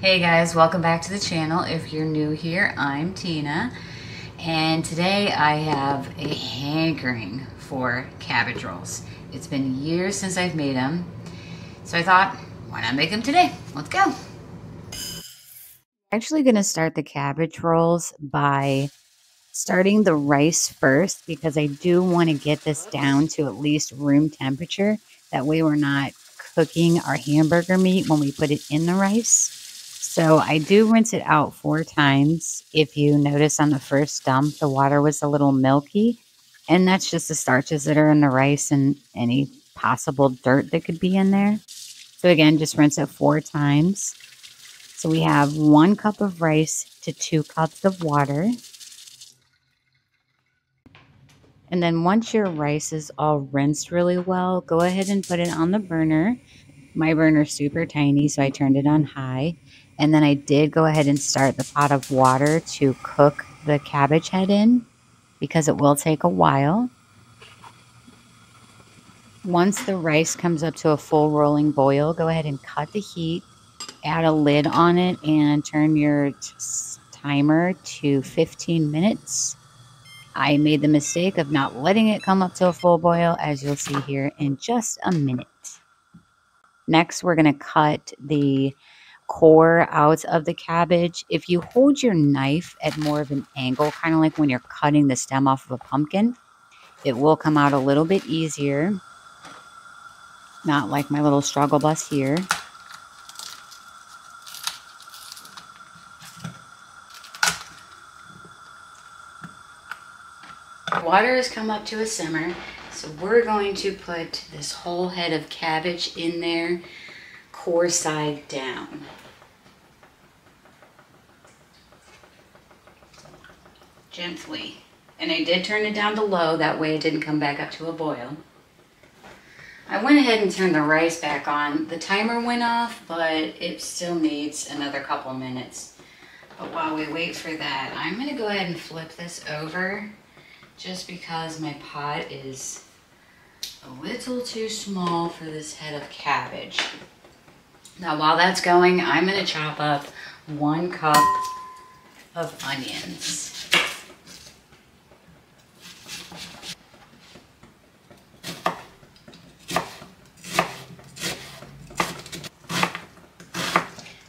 Hey guys, welcome back to the channel. If you're new here, I'm Tina, and today I have a hankering for cabbage rolls. It's been years since I've made them, so I thought, why not make them today? Let's go. I'm actually going to start the cabbage rolls by starting the rice first because I do want to get this down to at least room temperature. That way we're not cooking our hamburger meat when we put it in the rice. So I do rinse it out 4 times. If you notice on the first dump, the water was a little milky, and that's just the starches that are in the rice and any possible dirt that could be in there. So again, just rinse it 4 times. So we have 1 cup of rice to 2 cups of water. And then once your rice is all rinsed really well, go ahead and put it on the burner. My burner's super tiny, so I turned it on high. And then I did go ahead and start the pot of water to cook the cabbage head in because it will take a while. Once the rice comes up to a full rolling boil, go ahead and cut the heat, add a lid on it, and turn your timer to 15 minutes. I made the mistake of not letting it come up to a full boil, as you'll see here in just a minute. Next, we're going to cut the core out of the cabbage. If you hold your knife at more of an angle, kind of like when you're cutting the stem off of a pumpkin, it will come out a little bit easier. Not like my little struggle bus here. Water has come up to a simmer, so we're going to put this whole head of cabbage in there, core side down. Gently. And I did turn it down to low, that way it didn't come back up to a boil. I went ahead and turned the rice back on. The timer went off, but it still needs another couple minutes. But while we wait for that, I'm going to go ahead and flip this over just because my pot is a little too small for this head of cabbage. Now while that's going, I'm going to chop up 1 cup of onions.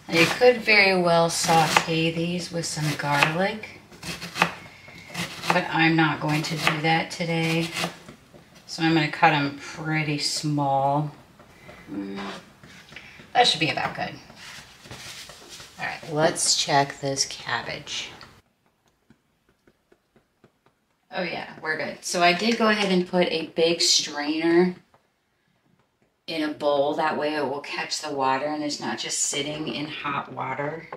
Now you could very well saute these with some garlic, but I'm not going to do that today. So I'm going to cut them pretty small. That should be about good. All right, let's check this cabbage. Oh yeah, we're good. So I did go ahead and put a big strainer in a bowl. That way it will catch the water and it's not just sitting in hot water.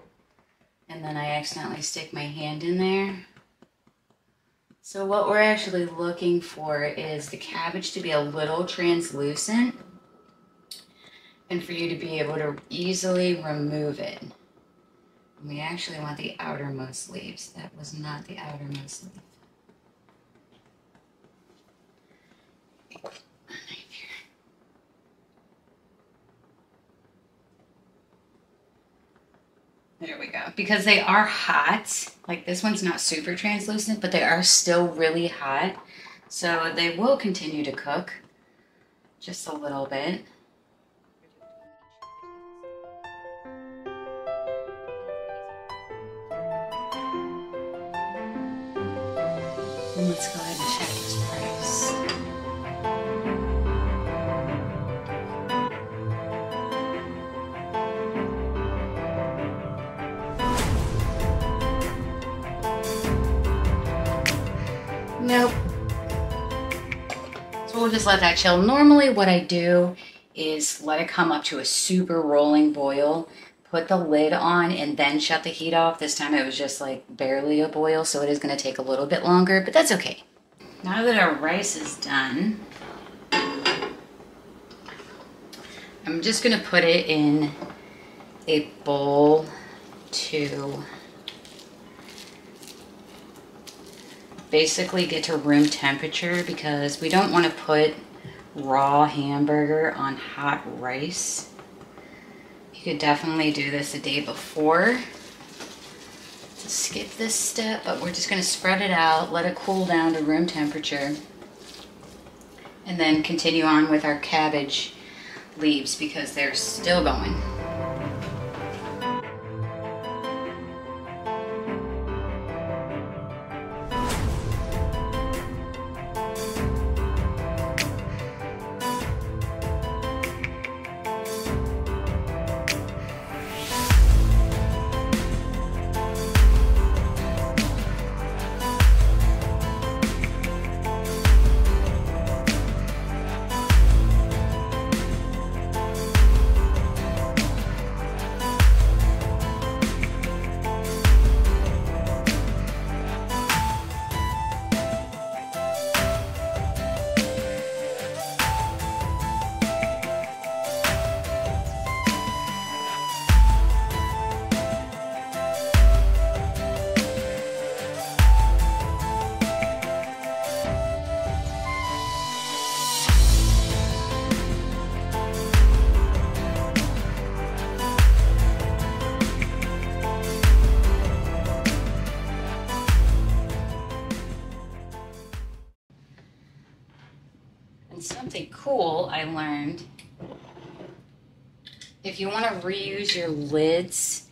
And then I accidentally stick my hand in there. So what we're actually looking for is the cabbage to be a little translucent and for you to be able to easily remove it. And we actually want the outermost leaves. That was not the outermost leaf. There we go. Because they are hot, like this one's not super translucent, but they are still really hot. So they will continue to cook just a little bit. And let's go ahead and check this price. Nope. So we'll just let that chill. Normally what I do is let it come up to a super rolling boil, put the lid on, and then shut the heat off. This time it was just like barely a boil, so it is going to take a little bit longer, but that's okay. Now that our rice is done, I'm just going to put it in a bowl to basically get to room temperature because we don't want to put raw hamburger on hot rice could definitely do this a day before to skip this step, but we're just going to spread it out, let it cool down to room temperature, and then continue on with our cabbage leaves because they're still going. And something cool I learned, if you want to reuse your lids,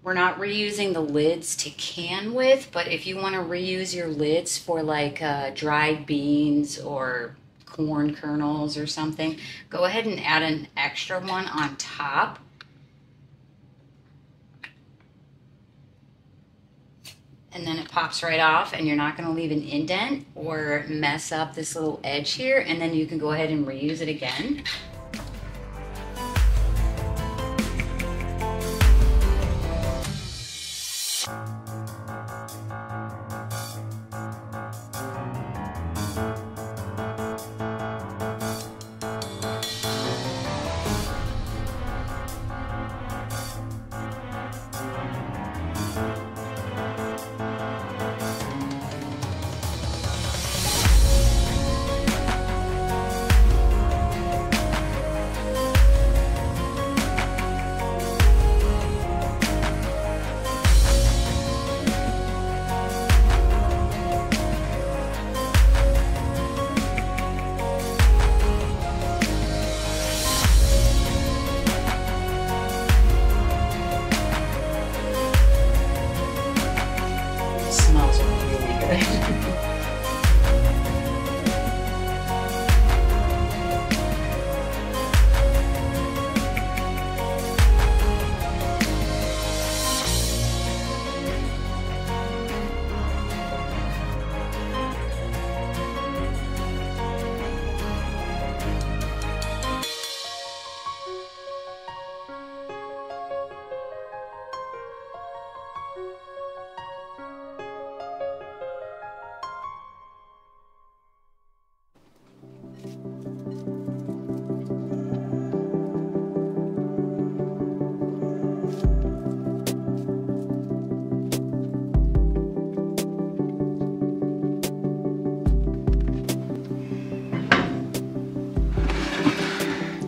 we're not reusing the lids to can with, but if you want to reuse your lids for like dried beans or corn kernels or something, go ahead and add an extra one on top. And then it pops right off and you're not going to leave an indent or mess up this little edge here, and then you can go ahead and reuse it again.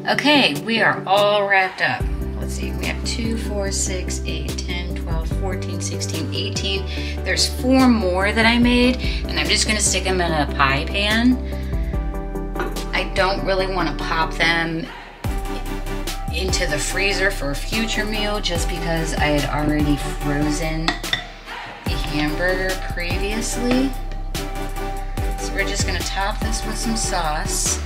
Okay, we are all wrapped up. Let's see, we have 2, 4, 6, 8, 10, 12, 14, 16, 18. There's 4 more that I made, and I'm just gonna stick them in a pie pan. I don't really wanna pop them into the freezer for a future meal just because I had already frozen the hamburger previously. So we're just gonna top this with some sauce.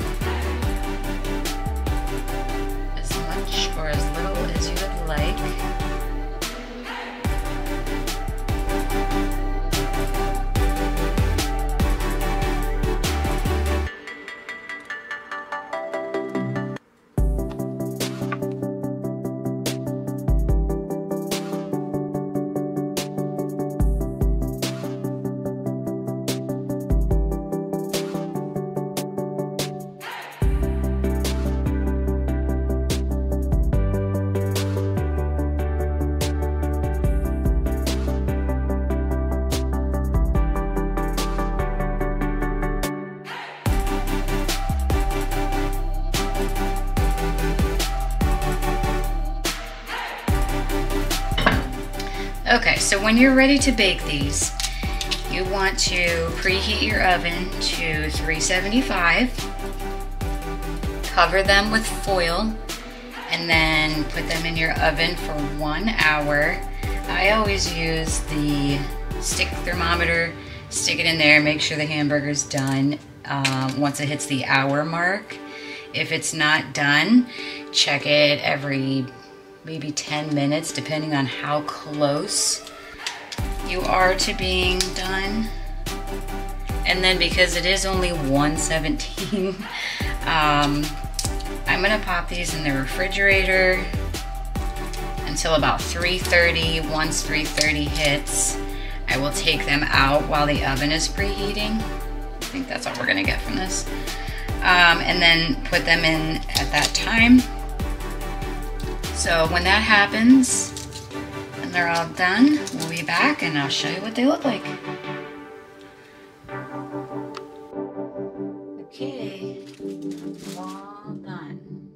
Or as little as you would like. Okay, so when you're ready to bake these, you want to preheat your oven to 375, cover them with foil, and then put them in your oven for 1 hour. I always use the stick thermometer, stick it in there, make sure the hamburger's done once it hits the hour mark. If it's not done, check it every maybe 10 minutes, depending on how close you are to being done. And then because it is only 117, I'm gonna pop these in the refrigerator until about 3:30. Once 3:30 hits, I will take them out while the oven is preheating. I think that's all we're gonna get from this. And then put them in at that time. So when that happens and they're all done, we'll be back and I'll show you what they look like. Okay, all done.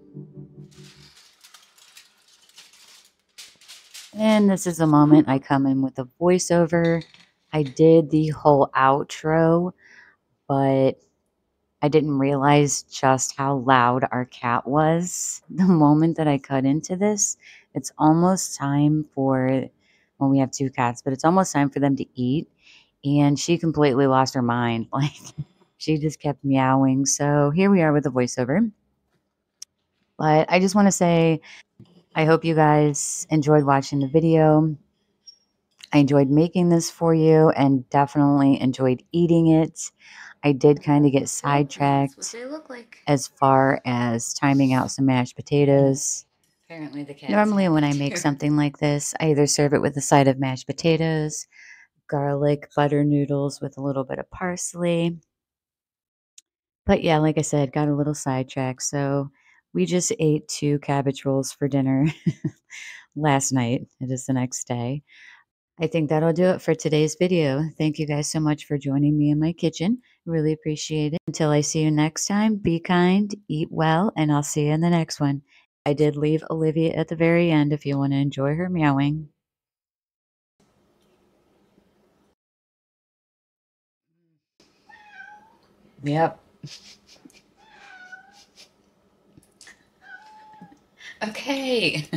And this is the moment I come in with a voiceover. I did the whole outro, but I didn't realize just how loud our cat was the moment that I cut into this. It's almost time for, well, we have 2 cats, but it's almost time for them to eat. And she completely lost her mind. Like, she just kept meowing. So here we are with the voiceover. But I just want to say, I hope you guys enjoyed watching the video. I enjoyed making this for you and definitely enjoyed eating it. I did kind of get sidetracked as far as timing out some mashed potatoes. Apparently the cat's normally when I make something like this, I either serve it with a side of mashed potatoes, garlic butter noodles with a little bit of parsley. But yeah, like I said, got a little sidetracked. So we just ate 2 cabbage rolls for dinner last night. It is the next day. I think that'll do it for today's video. Thank you guys so much for joining me in my kitchen. Really appreciate it. Until I see you next time, be kind, eat well, and I'll see you in the next one. I did leave Olivia at the very end if you want to enjoy her meowing. Yep. Okay.